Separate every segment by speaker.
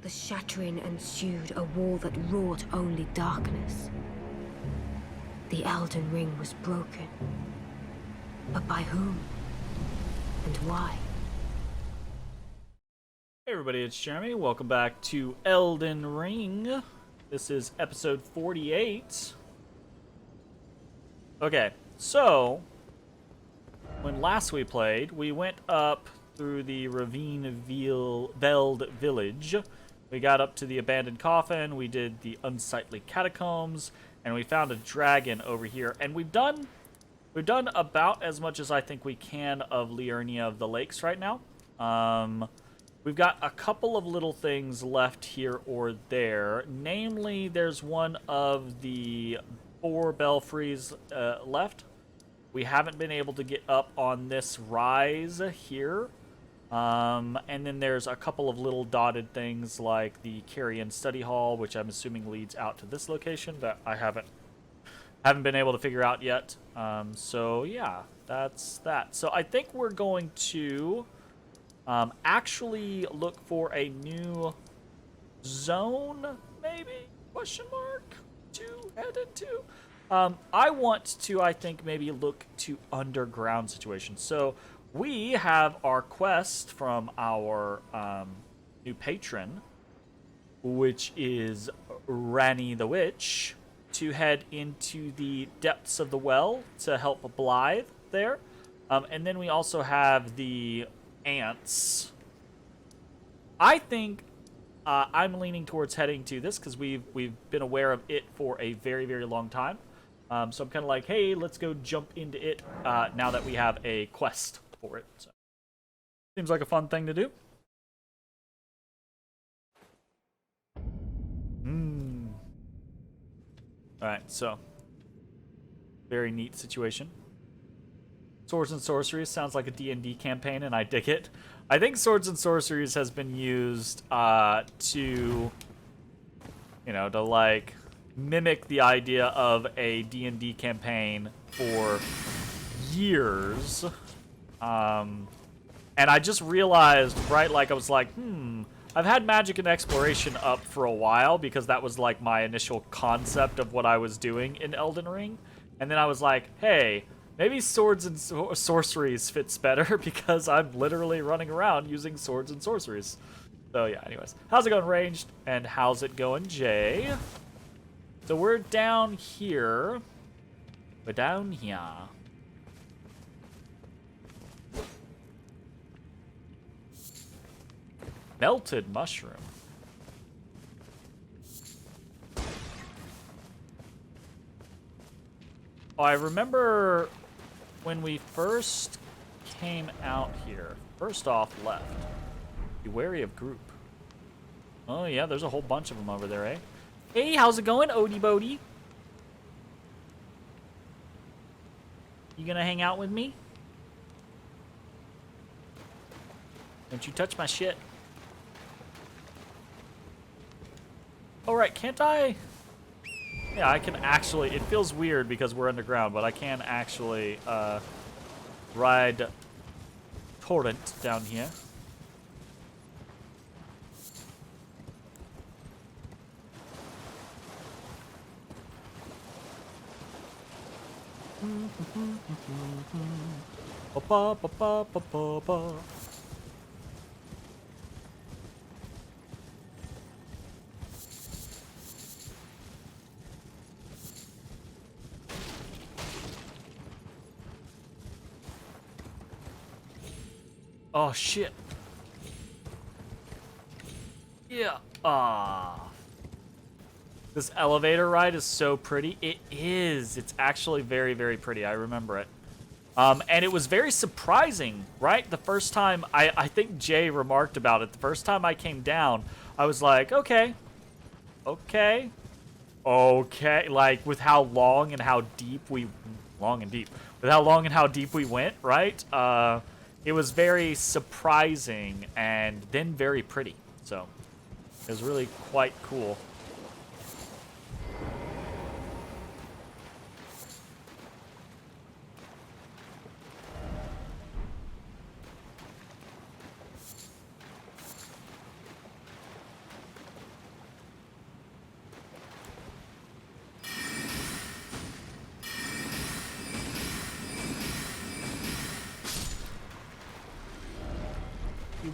Speaker 1: The shattering ensued, a war that wrought only darkness. The Elden Ring was broken. But by whom? And why?
Speaker 2: Hey everybody, it's Jeremy. Welcome back to Elden Ring. This is episode 48. Okay, so when last we played, we went up through the Veld village. We got up to the abandoned coffin, we did the unsightly catacombs, and we found a dragon over here. And we've done about as much as I think we can of Liurnia of the Lakes right now. We've got a couple of little things left here or there. Namely, there's one of the 4 belfries left. We haven't been able to get up on this rise here. And then there's a couple of little dotted things like the Carrion Study Hall, which I'm assuming leads out to this location that I haven't been able to figure out yet. So yeah, that's that. So I think we're going to actually look for a new zone, maybe? Question mark? To head into? I want to, I think, maybe look to underground situations. So we have our quest from our new patron, which is Ranni the Witch, to head into the depths of the well to help Blythe there. And then we also have the ants. I think I'm leaning towards heading to this because we've been aware of it for a very, very long time. So I'm kind of like, hey, let's go jump into it now that we have a quest for it. So, seems like a fun thing to do. Alright, so very neat situation. Swords and Sorceries sounds like a D&D campaign, and I dig it. I think Swords and Sorceries has been used to, to like mimic the idea of a D&D campaign for years. And I just realized, right, like I was like, I've had magic and exploration up for a while because that was like my initial concept of what I was doing in Elden Ring. And then I was like, hey, maybe swords and sorceries fits better because I'm literally running around using swords and sorceries. So yeah, anyways. How's it going, Ranged? And how's it going, Jay? So we're down here. We're down here. Melted mushroom. Oh, I remember when we first came out here. First off, left. Be wary of group. Oh yeah, there's a whole bunch of them over there, eh? Hey, how's it going, Odie Bodie? You gonna hang out with me? Don't you touch my shit. Oh, right, can't I? Yeah, I can actually, it feels weird because we're underground, but I can actually ride torrent down here. Ba ba ba ba ba ba. Oh shit. Yeah. Ah. This elevator ride is so pretty. It is. It's actually very, very pretty. I remember it. And it was very surprising, right? The first time, I think Jay remarked about it. The first time I came down, I was like, okay. Okay. Okay. Like, with how long and how deep we... Long and deep. With how long and how deep we went, right? It was very surprising and then very pretty. So, it was really quite cool.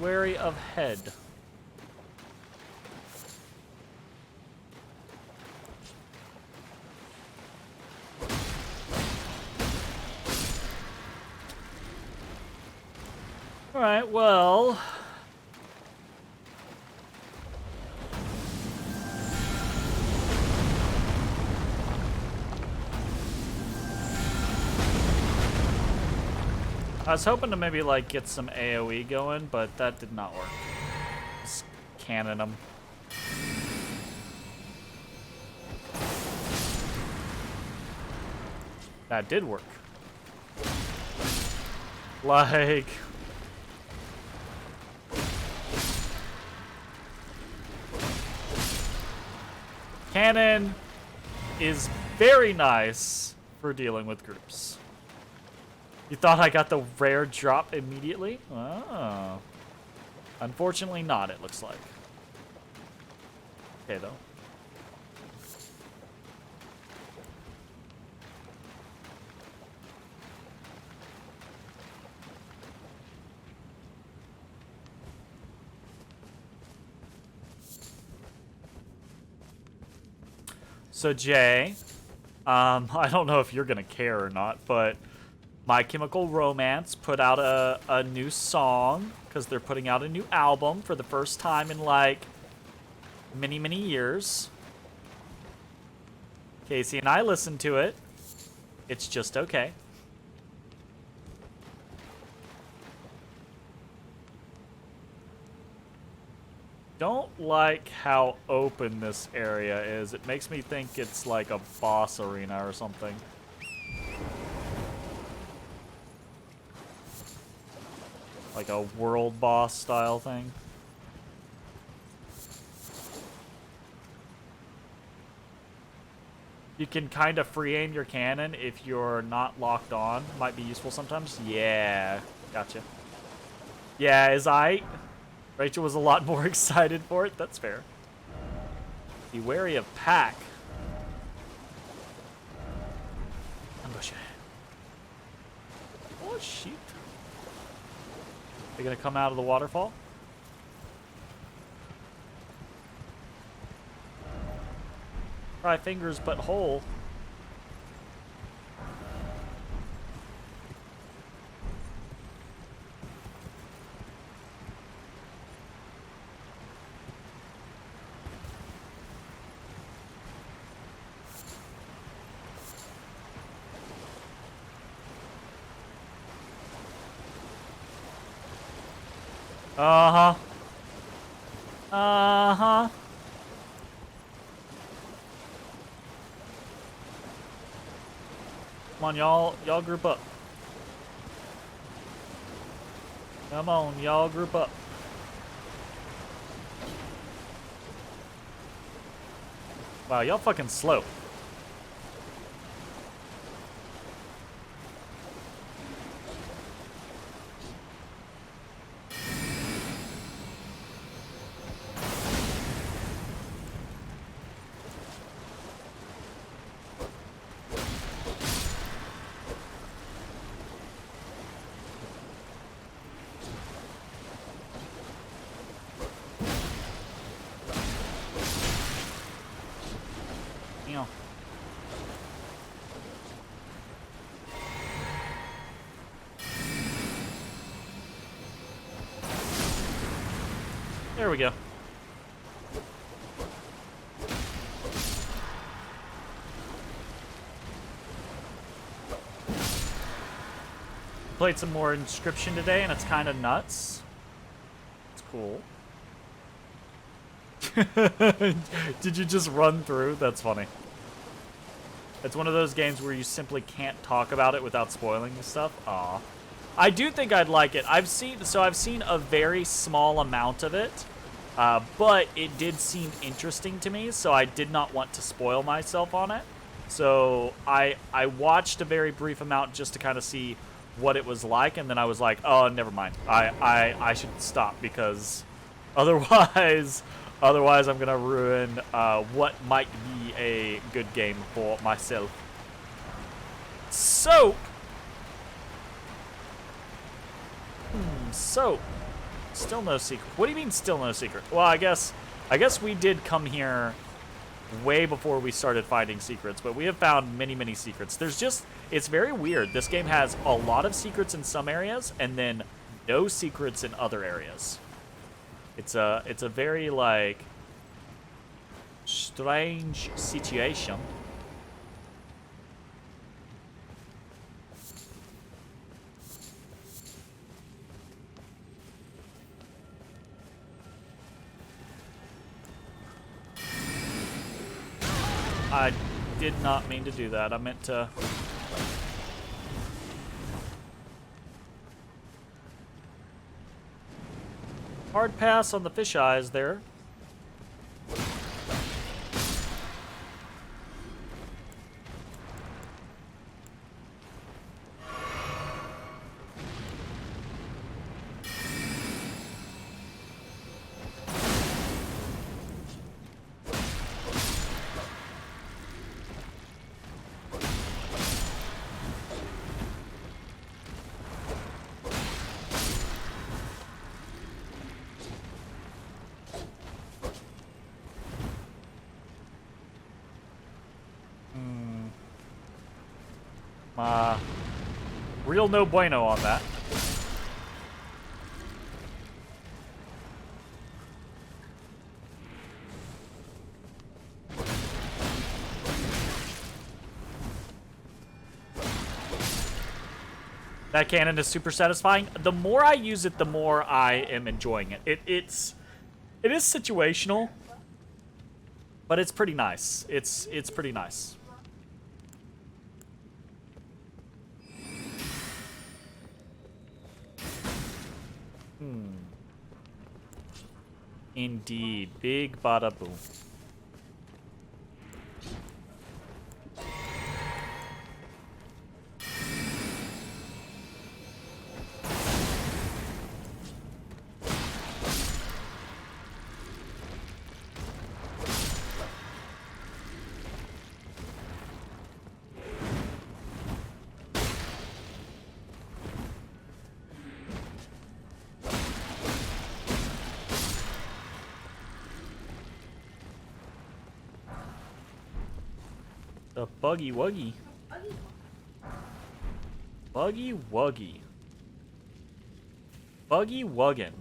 Speaker 2: wary of head. Alright, well... I was hoping to maybe, like, get some AoE going, but that did not work. Just cannon them. That did work. Like... Cannon is very nice for dealing with groups. You thought I got the rare drop immediately? Oh. Unfortunately not, it looks like. Okay, though. So, Jay, I don't know if you're going to care or not, but My Chemical Romance put out a new song because they're putting out a new album for the first time in, like, many, many years. Casey and I listened to it. It's just okay. Don't like how open this area is. It makes me think it's like a boss arena or something. Like a world boss style thing. You can kind of free aim your cannon if you're not locked on. Might be useful sometimes. Yeah, gotcha. Yeah, Rachel was a lot more excited for it. That's fair. Be wary of pack. Ambush it. Oh, shoot. They're gonna come out of the waterfall? Try fingers but hole. Uh-huh. Uh-huh. Come on, y'all group up. Come on, y'all group up. Wow, y'all fucking slow. There we go. Played some more Inscription today, and it's kind of nuts. It's cool. Did you just run through? That's funny. It's one of those games where you simply can't talk about it without spoiling stuff. Aw. I do think I'd like it. I've seen a very small amount of it, but it did seem interesting to me, so I did not want to spoil myself on it. So I watched a very brief amount just to kind of see what it was like, and then I was like, oh, never mind. I should stop because otherwise I'm gonna ruin what might be a good game for myself. So. Still no secret. What do you mean still no secret? Well, I guess we did come here way before we started finding secrets, but we have found many, many secrets. It's very weird. This game has a lot of secrets in some areas and then no secrets in other areas. It's a very, like, strange situation. I did not mean to do that. I meant to... Hard pass on the fish eyes there. Real no bueno on that. That cannon is super satisfying. The more I use it, the more I am enjoying it. It is situational, but it's pretty nice. It's pretty nice. Indeed. Big bada boom. The buggy wuggy. Buggy wuggy. Buggy wuggin.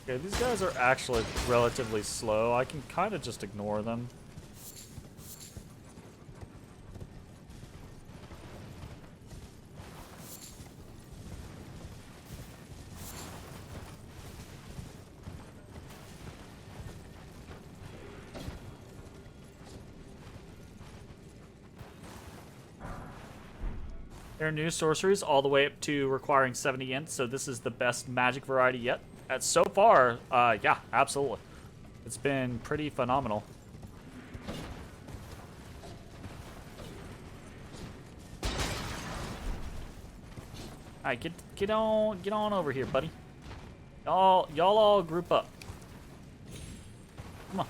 Speaker 2: Okay, these guys are actually relatively slow. I can kind of just ignore them. There are new sorceries all the way up to requiring 70 int, so this is the best magic variety yet. So far, yeah, absolutely. It's been pretty phenomenal. Alright, get on over here, buddy. Y'all all group up. Come on.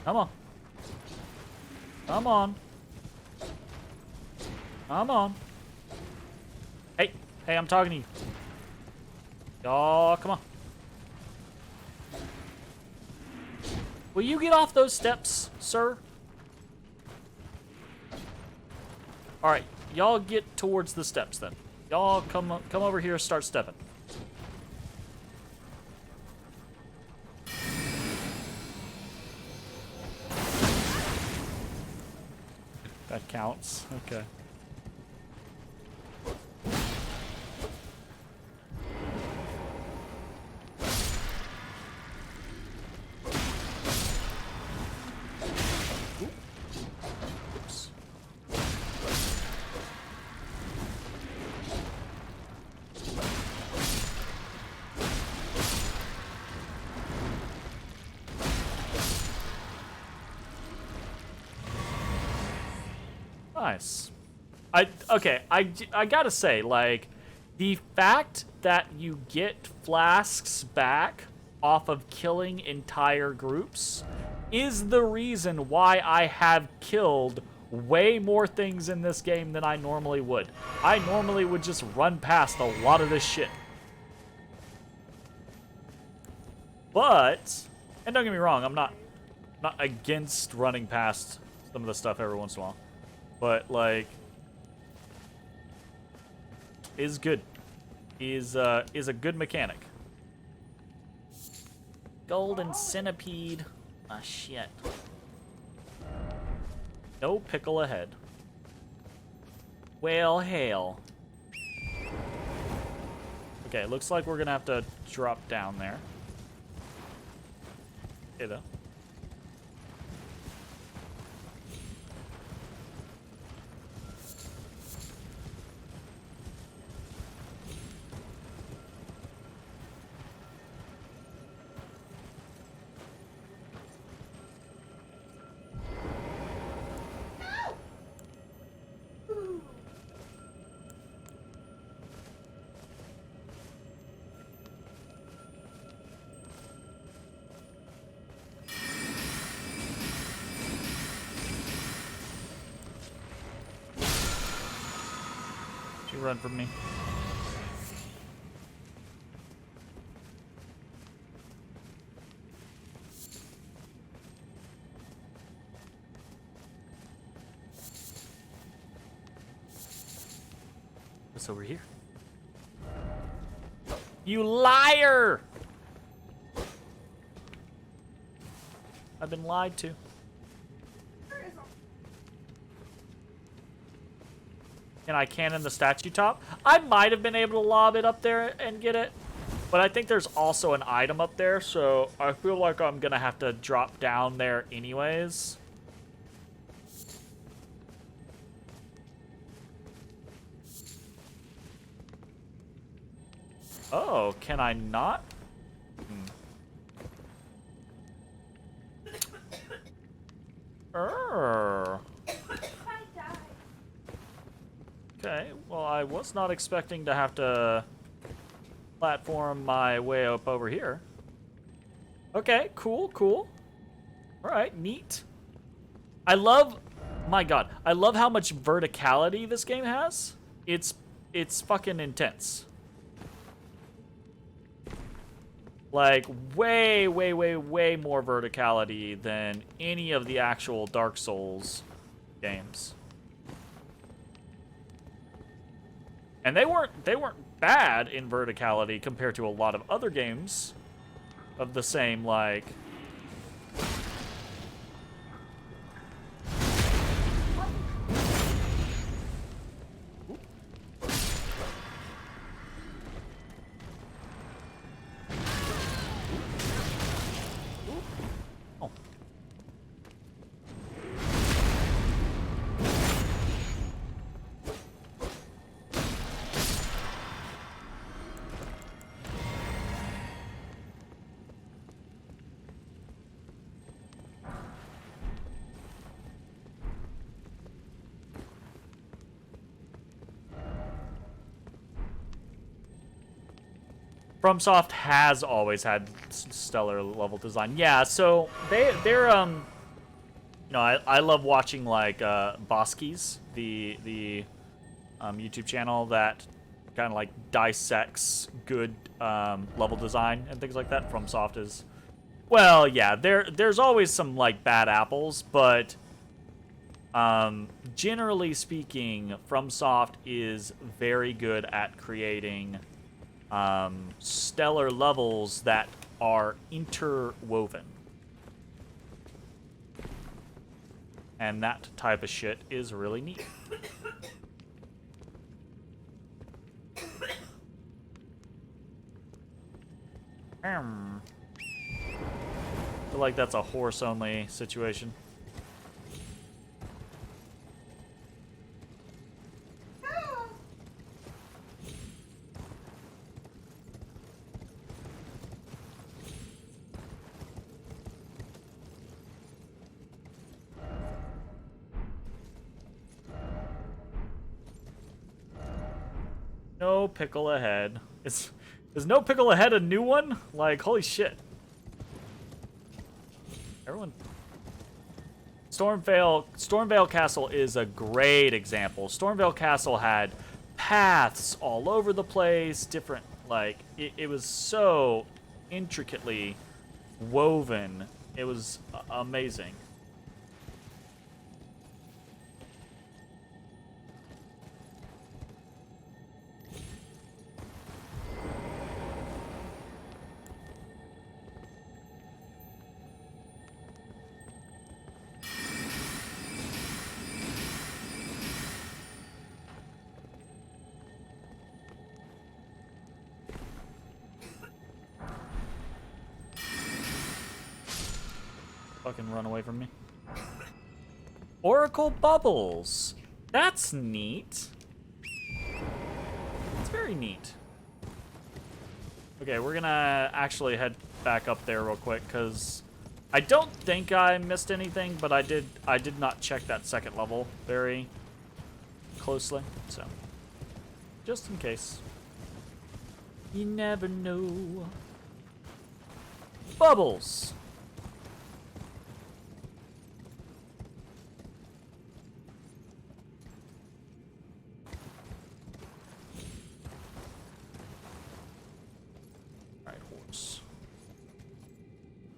Speaker 2: Come on. Come on. Come on. Hey, I'm talking to you. Y'all, come on. Will you get off those steps, sir? Alright, y'all get towards the steps then. Y'all come over here, start stepping. That counts. Okay. Nice. I gotta say, like, the fact that you get flasks back off of killing entire groups is the reason why I have killed way more things in this game than I normally would. I normally would just run past a lot of this shit. But, and don't get me wrong, I'm not against running past some of the stuff every once in a while. But, like, is good. Is a good mechanic. Golden centipede. Ah, shit. No pickle ahead. Well, hail. Okay, looks like we're gonna have to drop down there. Okay, though. You run from me. What's over here? You liar! I've been lied to. Can I cannon the statue top? I might have been able to lob it up there and get it. But I think there's also an item up there, so I feel like I'm gonna have to drop down there anyways. Oh, can I not? Okay, well, I was not expecting to have to platform my way up over here. Okay, cool, cool. All right, neat. I love, my God, I love how much verticality this game has. It's fucking intense. Like, way, way, way, way more verticality than any of the actual Dark Souls games. And they weren't bad in verticality compared to a lot of other games of the same, like... FromSoft has always had stellar level design. Yeah, so they're you know, I love watching like Boskies, the YouTube channel that kind of like dissects good level design and things like that. FromSoft is, well, yeah, there's always some like bad apples, but generally speaking, FromSoft is very good at creating stellar levels that are interwoven. And that type of shit is really neat. I feel like that's a horse-only situation. No pickle ahead. Is no pickle ahead a new one? Like, holy shit. Everyone. Stormvale Castle is a great example. Stormvale Castle had paths all over the place, different, like, it was so intricately woven. It was amazing. Fucking run away from me. Oracle bubbles. That's neat. It's very neat. Okay, we're gonna actually head back up there real quick because I don't think I missed anything, but I did not check that second level very closely, so just in case. You never know. Bubbles.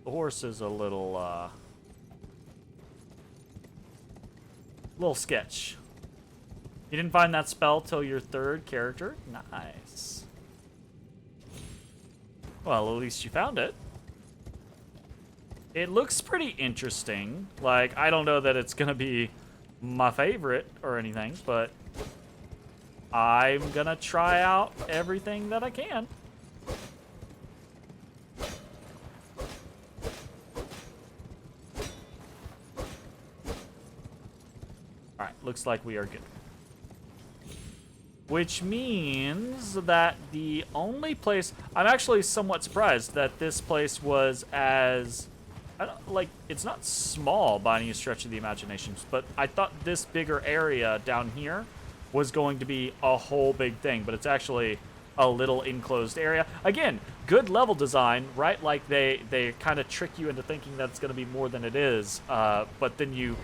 Speaker 2: The horse is a little sketch. You didn't find that spell till your third character? Nice. Well, at least you found it. It looks pretty interesting. Like, I don't know that it's gonna be my favorite or anything, but I'm gonna try out everything that I can. Looks like we are good. Which means that the only place... I'm actually somewhat surprised that this place was as... it's not small by any stretch of the imagination, but I thought this bigger area down here was going to be a whole big thing, but it's actually a little enclosed area. Again, good level design, right? Like, they kind of trick you into thinking that it's going to be more than it is, but then you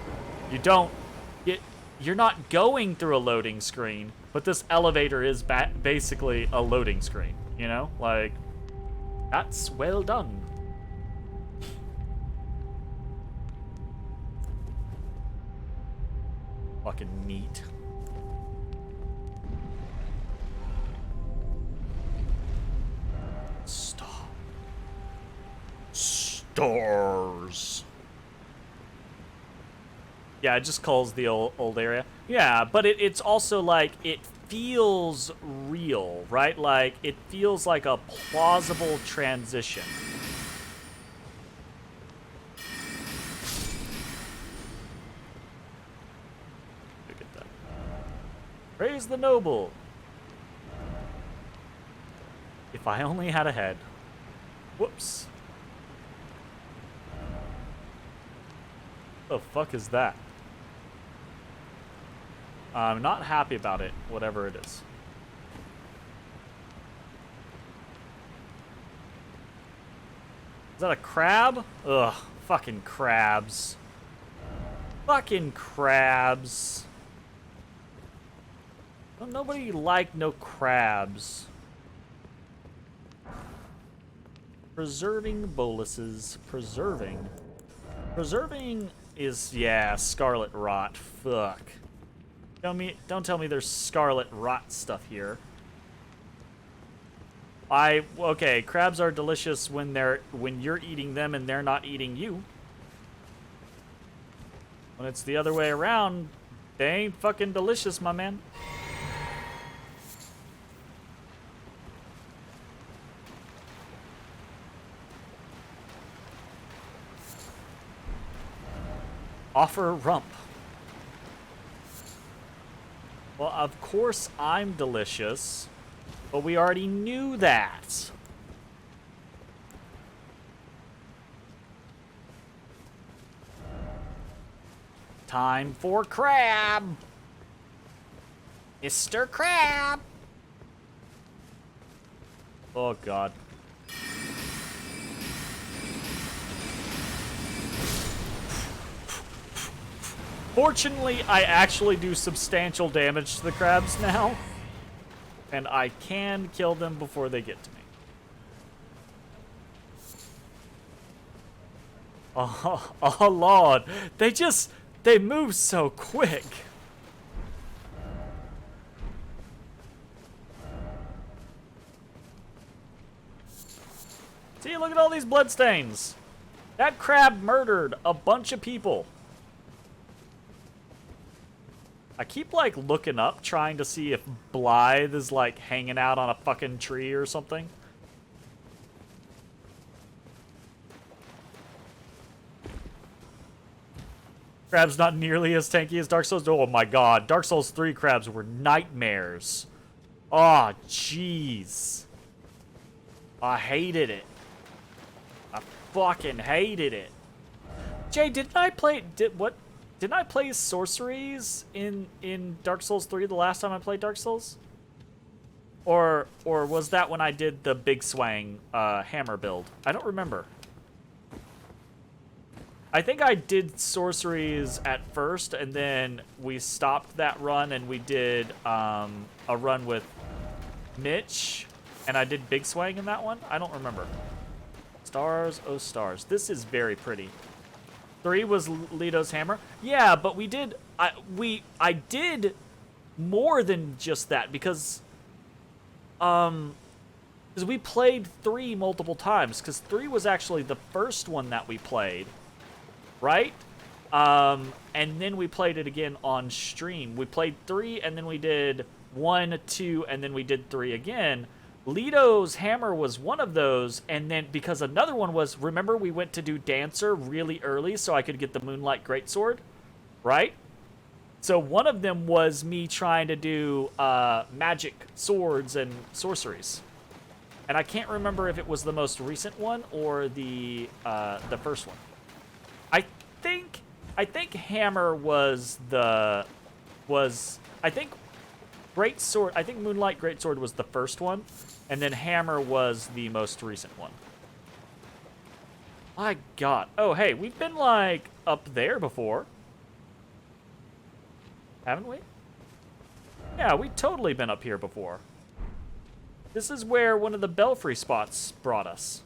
Speaker 2: don't... You're not going through a loading screen, but this elevator is basically a loading screen, you know? Like, that's well done. Fucking neat. Stars. Yeah, it just calls the old area. Yeah, but it's also like, it feels real, right? Like, it feels like a plausible transition. Look at that. Praise the noble. If I only had a head. Whoops. What the fuck is that? I'm not happy about it, whatever it is. Is that a crab? Ugh, fucking crabs. Fucking crabs. Don't nobody like no crabs. Preserving boluses. Preserving is, yeah, scarlet rot. Fuck. Don't tell me there's scarlet rot stuff here. Okay, crabs are delicious when you're eating them and they're not eating you. When it's the other way around, they ain't fucking delicious, my man. Offer rump. Well, of course I'm delicious, but we already knew that. Time for crab. Mr. Crab. Oh, God. Fortunately, I actually do substantial damage to the crabs now. And I can kill them before they get to me. Oh Lord. They move so quick. See, look at all these bloodstains. That crab murdered a bunch of people. I keep, like, looking up, trying to see if Blythe is, like, hanging out on a fucking tree or something. Crab's not nearly as tanky as Dark Souls. Oh my god, Dark Souls 3 crabs were nightmares. Oh, jeez. I hated it. I fucking hated it. Jay, didn't I play sorceries in Dark Souls 3 the last time I played Dark Souls? Or was that when I did the big swang hammer build? I don't remember. I think I did sorceries at first, and then we stopped that run, and we did a run with Mitch, and I did big swang in that one. I don't remember. Stars, oh stars. This is very pretty. 3 was Lito's hammer. Yeah, but we did. I did more than just that because we played 3 multiple times. Because 3 was actually the first one that we played. Right? And then we played it again on stream. We played 3, and then we did 1, 2, and then we did 3 again. Lito's hammer was one of those, and then because another one was, remember we went to do Dancer really early so I could get the Moonlight Greatsword? Right? So one of them was me trying to do magic swords and sorceries. And I can't remember if it was the most recent one or the first one. I think hammer was I think Greatsword, I think Moonlight Greatsword was the first one, and then hammer was the most recent one. My god. Oh, hey, we've been, like, up there before. Haven't we? Yeah, we've totally been up here before. This is where one of the belfry spots brought us.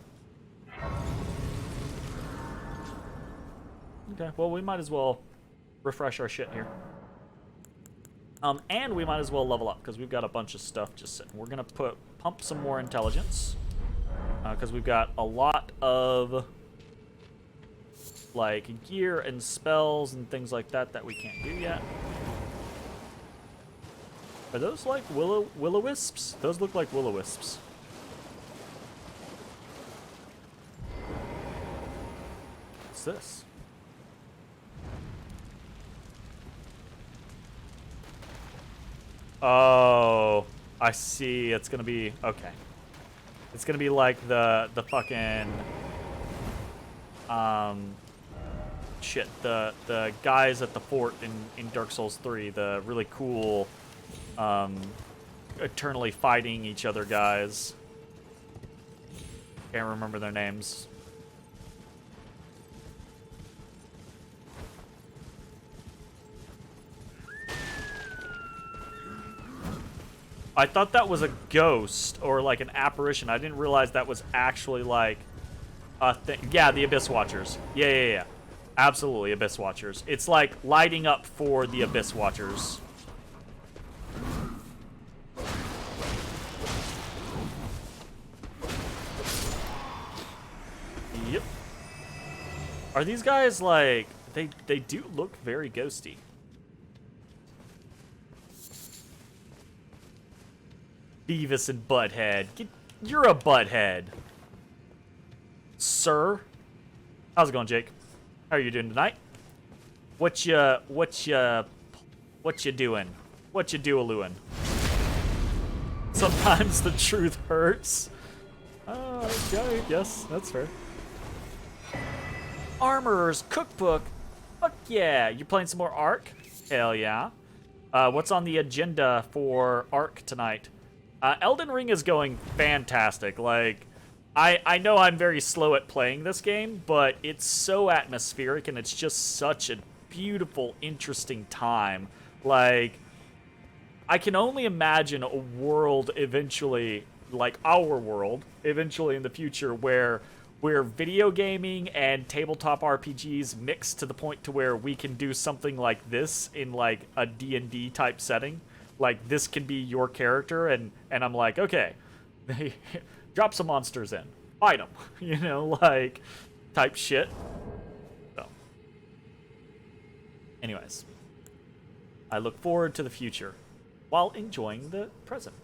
Speaker 2: Okay, well, we might as well refresh our shit here. And we might as well level up, because we've got a bunch of stuff just sitting. We're going to pump some more intelligence, because we've got a lot of, like, gear and spells and things like that we can't do yet. Are those, like, will-o-wisps? Those look like will-o-wisps. What's this? Oh, I see. It's gonna be okay. It's gonna be like the fucking shit. The guys at the fort in Dark Souls 3. The really cool eternally fighting each other guys. Can't remember their names. I thought that was a ghost or like an apparition. I didn't realize that was actually like a thing. Yeah, the Abyss Watchers. Yeah. Absolutely, Abyss Watchers. It's like lighting up for the Abyss Watchers. Yep. Are these guys like... They do look very ghosty. Beavis and Butthead. You're a butthead. Sir? How's it going, Jake? How are you doing tonight? What you doing? What you do-a-looing? Sometimes the truth hurts. Okay, yes, that's fair. Armorer's Cookbook. Fuck yeah. You playing some more Ark? Hell yeah. What's on the agenda for Ark tonight? Elden Ring is going fantastic. Like, I know I'm very slow at playing this game, but it's so atmospheric and it's just such a beautiful, interesting time. Like, I can only imagine a world eventually, like our world, eventually in the future, where video gaming and tabletop RPGs mix to the point to where we can do something like this in like a D&D type setting. Like, this can be your character, and I'm like, okay, drop some monsters in, fight them, you know, like, type shit. So, anyways, I look forward to the future while enjoying the present.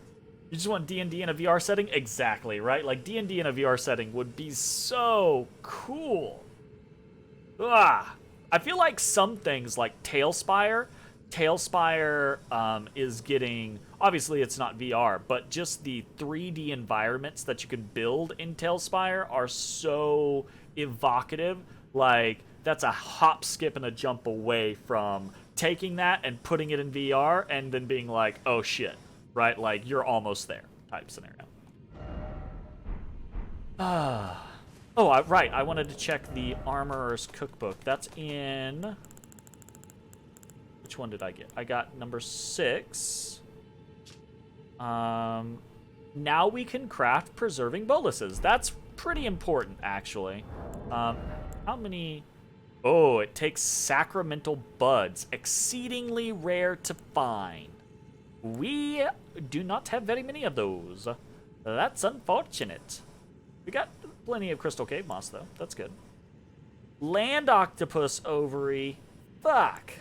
Speaker 2: You just want D&D in a VR setting? Exactly, right? Like, D&D in a VR setting would be so cool. Ah, I feel like some things like Tailspire is getting, obviously it's not VR, but just the 3D environments that you can build in Tailspire are so evocative. Like, that's a hop, skip, and a jump away from taking that and putting it in VR and then being like, oh shit, right? Like, you're almost there type scenario. Right, I wanted to check the Armorer's Cookbook. That's in... Which one did I get? I got number 6. Now we can craft preserving boluses. That's pretty important, actually. How many... Oh, it takes sacramental buds. Exceedingly rare to find. We do not have very many of those. That's unfortunate. We got plenty of crystal cave moss, though. That's good. Land octopus ovary. Fuck.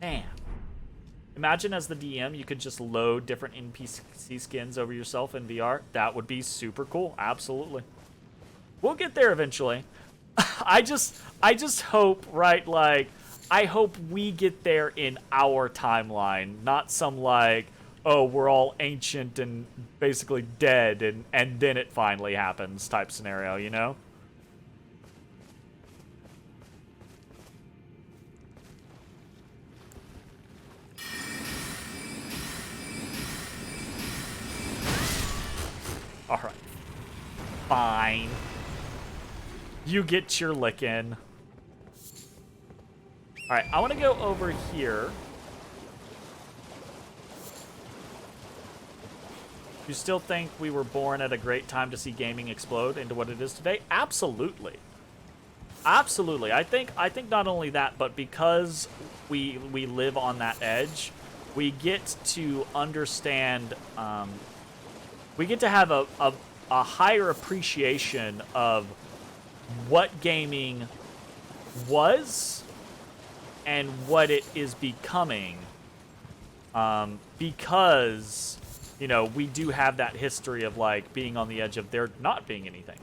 Speaker 2: Man. Imagine as the DM, you could just load different NPC skins over yourself in VR. That would be super cool. Absolutely. We'll get there eventually. I just hope, right, like, I hope we get there in our timeline, not some, like, oh, we're all ancient and basically dead, and then it finally happens type scenario, you know? Alright. Fine. You get your lick in. Alright, I want to go over here. You still think we were born at a great time to see gaming explode into what it is today? Absolutely. Absolutely. I think not only that, but because we live on that edge, we get to understand, we get to have a higher appreciation of what gaming was and what it is becoming, because, you know, we do have that history of, like, being on the edge of there not being anything.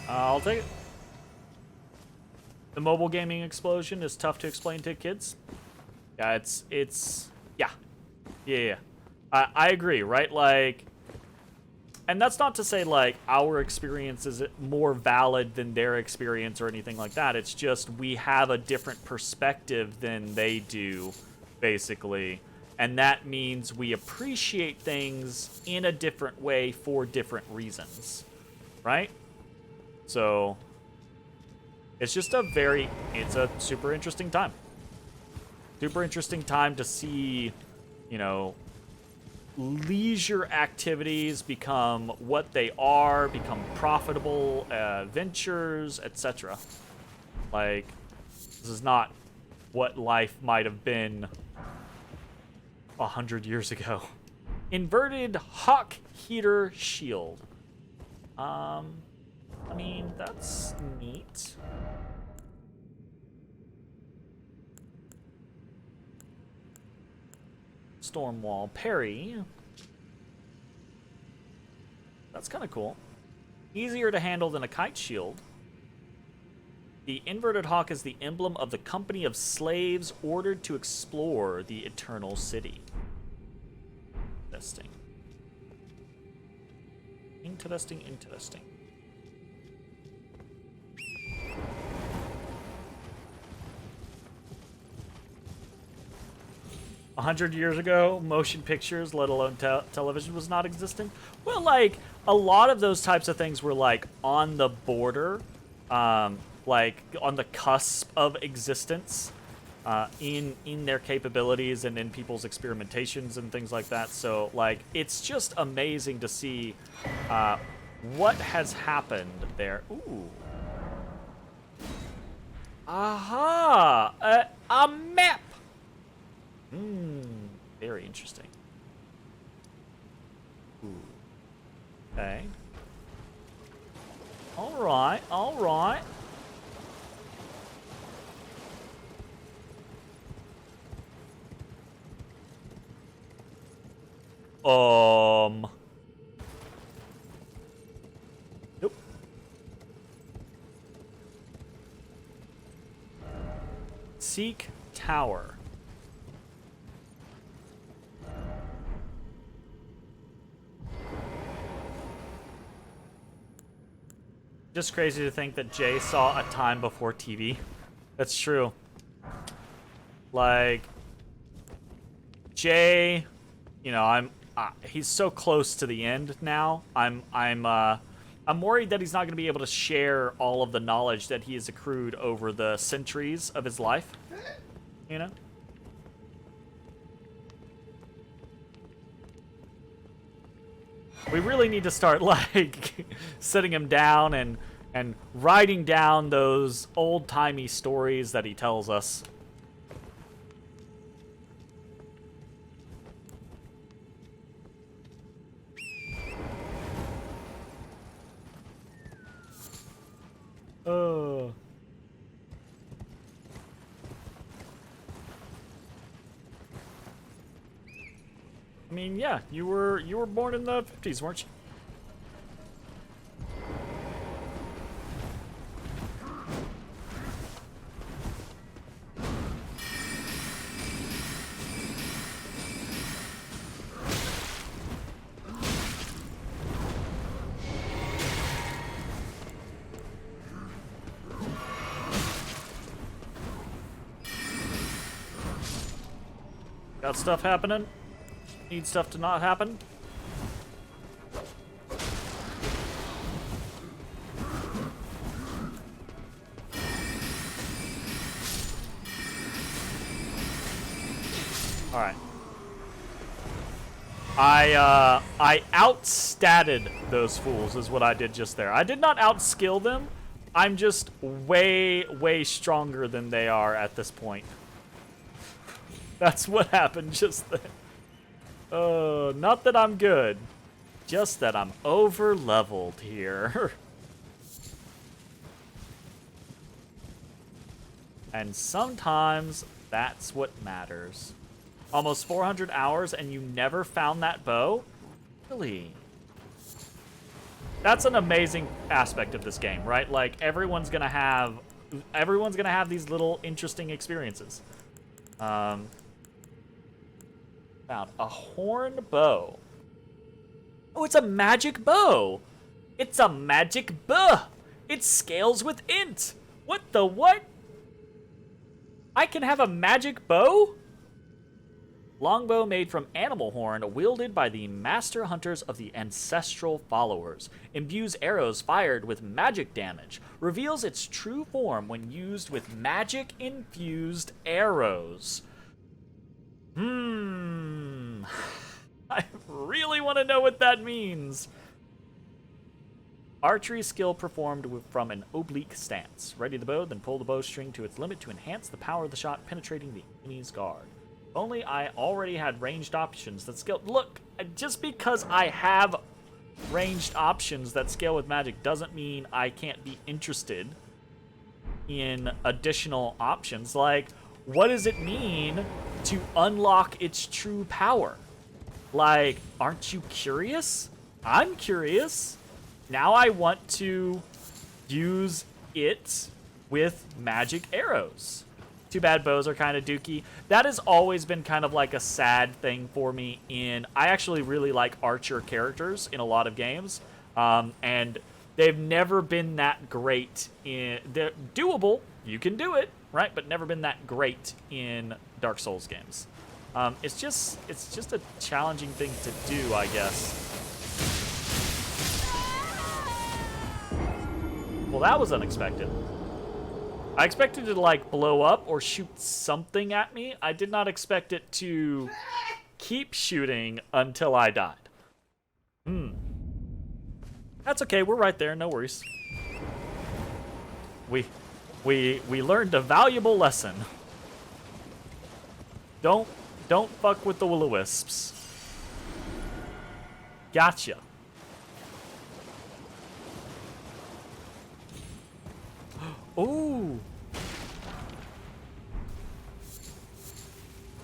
Speaker 2: I'll take it. The mobile gaming explosion is tough to explain to kids. Yeah, yeah. I agree, right? Like, and that's not to say, like, our experience is more valid than their experience or anything like that. It's just we have a different perspective than they do, basically. And that means we appreciate things in a different way for different reasons, right? So, it's just it's a super interesting time. Super interesting time to see, you know, leisure activities become what they are, become profitable ventures, etc. Like, this is not what life might have been 100 years ago. Inverted Hawk Heater Shield. I mean, that's neat. Stormwall Parry. That's kind of cool. Easier to handle than a kite shield. The inverted hawk is the emblem of the company of slaves ordered to explore the Eternal City. Interesting. Interesting. 100 years ago, motion pictures, let alone television, was not existent. Well, like, a lot of those types of things were, like, on the border, like, on the cusp of existence, in their capabilities and in people's experimentations and things like that. So, like, it's just amazing to see, what has happened there. Ooh. Aha! A map! Very interesting. Ooh. Okay. Alright. Nope. Seek Tower. Just crazy to think that Jay saw a time before TV. That's true. Like, Jay, you know, he's so close to the end now. I'm worried that he's not going to be able to share all of the knowledge that he has accrued over the centuries of his life. You know? We really need to start, like, sitting him down and writing down those old-timey stories that he tells us. Oh. I mean, yeah, you were born in the 50s, weren't you? Got stuff happening? Need stuff to not happen? Alright. I outstatted those fools is what I did just there. I did not outskill them. I'm just way, way stronger than they are at this point. That's what happened just then. Not that I'm good. Just that I'm over-leveled here. And sometimes that's what matters. Almost 400 hours and you never found that bow? Really? That's an amazing aspect of this game, right? Like, everyone's gonna have these little interesting experiences. Found a horn bow. Oh, it's a magic bow. It's a magic bow. It scales with int. What the what? I can have a magic bow? Longbow made from animal horn, wielded by the master hunters of the ancestral followers. Imbues arrows fired with magic damage. Reveals its true form when used with magic-infused arrows. I really want to know what that means. Archery skill performed from an oblique stance. Ready the bow, then pull the bowstring to its limit to enhance the power of the shot, penetrating the enemy's guard. If only I already had ranged options that scale. Look, just because I have ranged options that scale with magic doesn't mean I can't be interested in additional options. Like, what does it mean to unlock its true power? Like, aren't you curious? I'm curious. Now I want to use it with magic arrows. Too bad bows are kind of dookie. That has always been kind of like a sad thing for me I actually really like archer characters in a lot of games. And they've never been that great they're doable. You can do it, right? But never been that great in Dark Souls games. It's just a challenging thing to do, I guess. Well, that was unexpected. I expected it to, like, blow up or shoot something at me. I did not expect it to keep shooting until I died. That's okay. We're right there. No worries. We learned a valuable lesson. Don't fuck with the will-o-wisps. Gotcha. Ooh.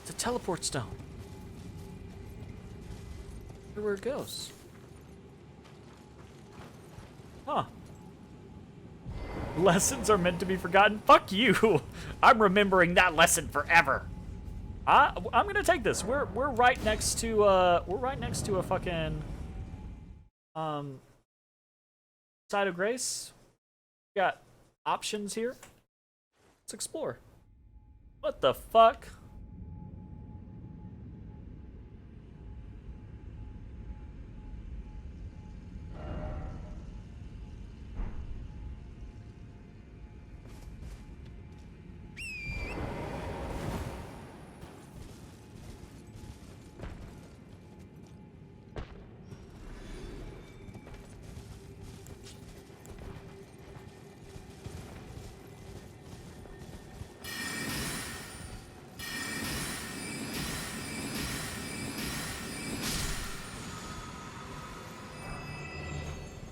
Speaker 2: It's a teleport stone. I wonder where it goes. Huh. Lessons are meant to be forgotten. Fuck you. I'm remembering that lesson forever. I'm gonna take this. We're right next to a fucking side of grace. We got options here. Let's explore. What the fuck?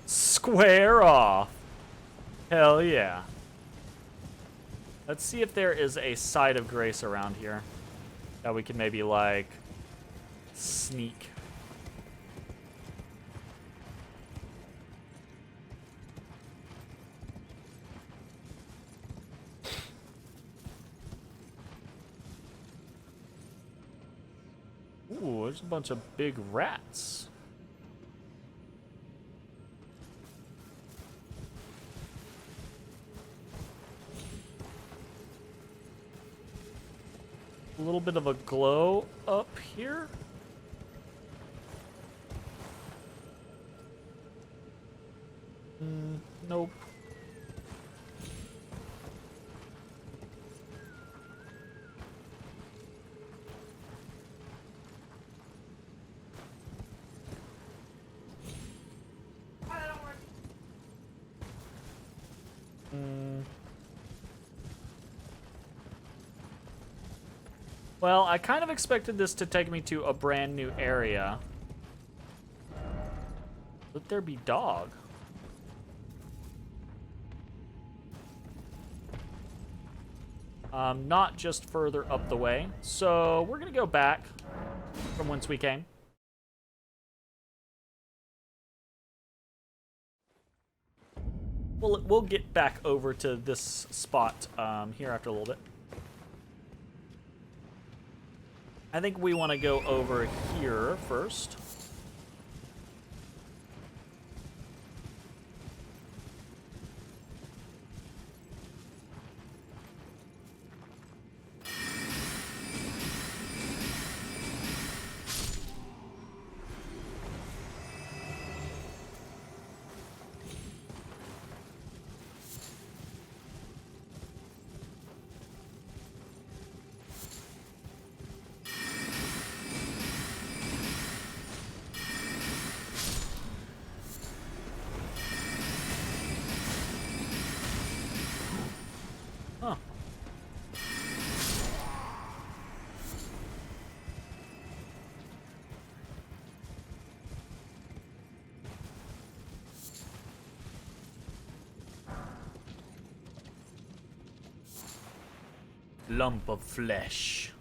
Speaker 2: Square off. Hell yeah. Let's see if there is a side of grace around here that we can maybe, like, sneak. Ooh, there's a bunch of big rats. A little bit of a glow up here. Nope. Well, I kind of expected this to take me to a brand new area. Let there be dog. Not just further up the way. So we're gonna go back from whence we came. We'll get back over to this spot here after a little bit. I think we want to go over here first. Huh. Lump of flesh.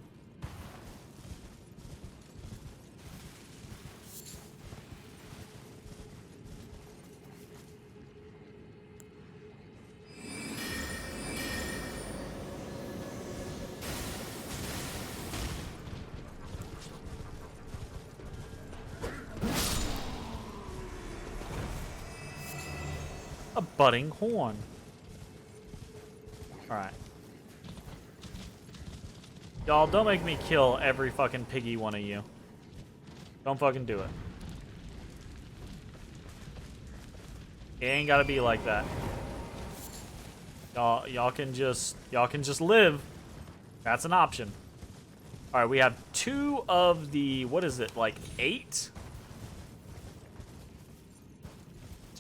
Speaker 2: A budding horn. Alright. Y'all, don't make me kill every fucking piggy one of you. Don't fucking do it. It ain't gotta be like that. Y'all can just live. That's an option. Alright, we have 2 of the, what is it, like 8? It's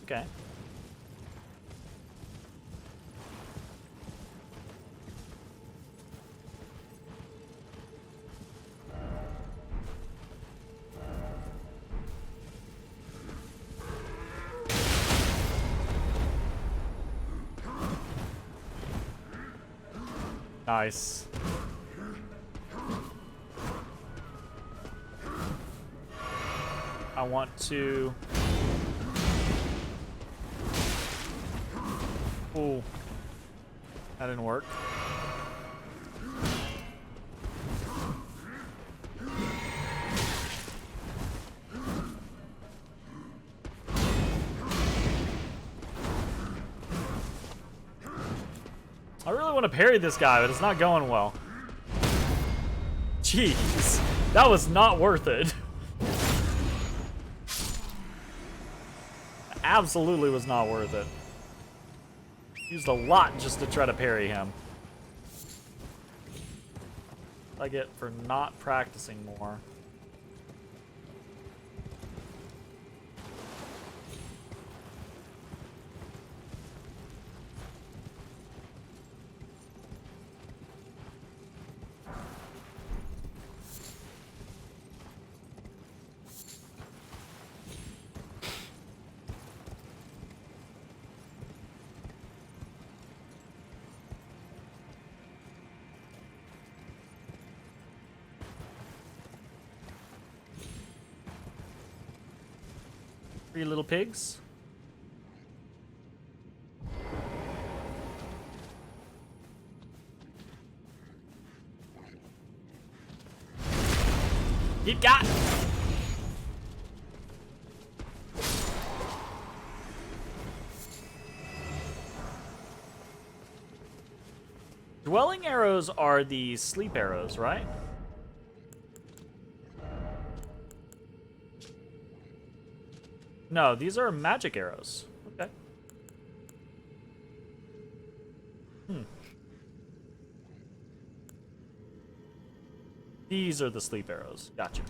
Speaker 2: okay. Nice. I want to... Ooh. That didn't work. I really want to parry this guy, but it's not going well. Jeez. That was not worth it. Absolutely was not worth it. Used a lot just to try to parry him. I get for not practicing more. Three little pigs. Get got. Dwelling arrows are the sleep arrows, right? No, these are magic arrows. Okay. These are the sleep arrows. Gotcha.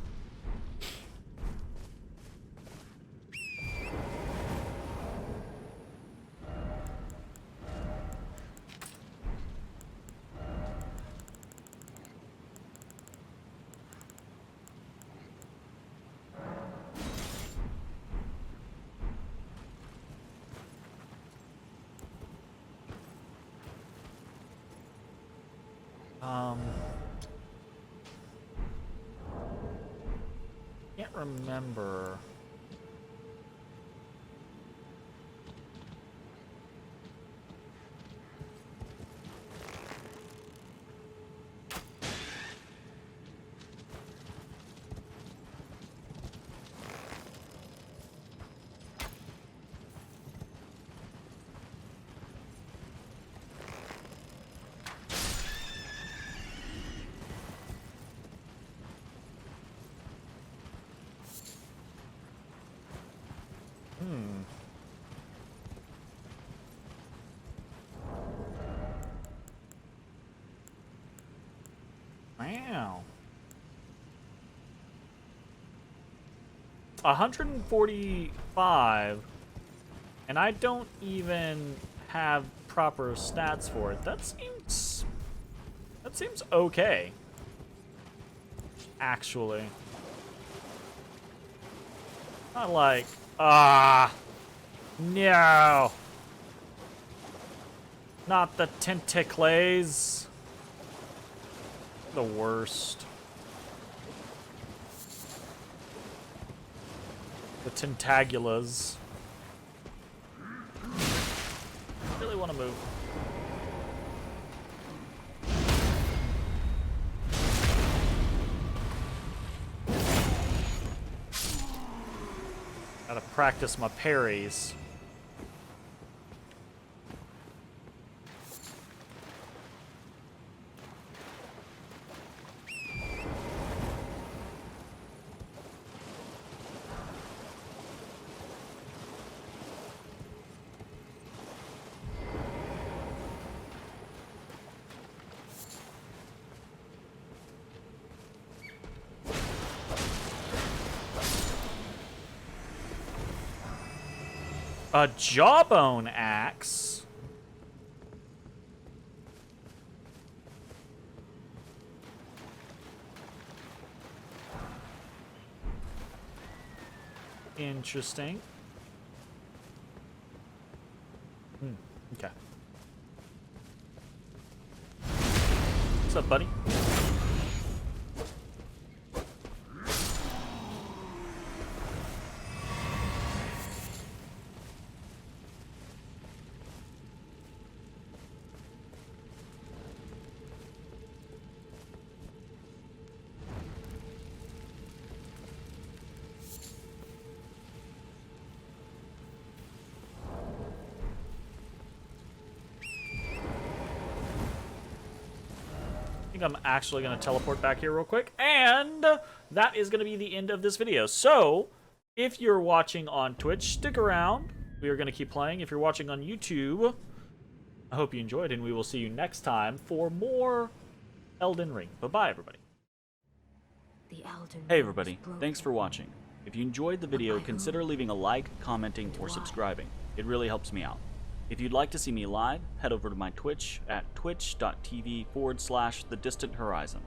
Speaker 2: Can't remember. Wow. 145, and I don't even have proper stats for it. That seems okay. Actually. Not like, no. Not the tentacles. The worst. The tentagulas. Really want to move. Gotta practice my parries. A jawbone axe? Interesting. Okay. What's up, buddy? I think I'm actually going to teleport back here real quick, and that is going to be the end of this video. So, if you're watching on Twitch, stick around. We are going to keep playing. If you're watching on YouTube, I hope you enjoyed, and we will see you next time for more Elden Ring. Bye-bye, everybody. Hey, everybody. Thanks for watching. If you enjoyed the video, consider leaving a like, commenting, or subscribing. It really helps me out. If you'd like to see me live, head over to my Twitch at twitch.tv/thedistanthorizon.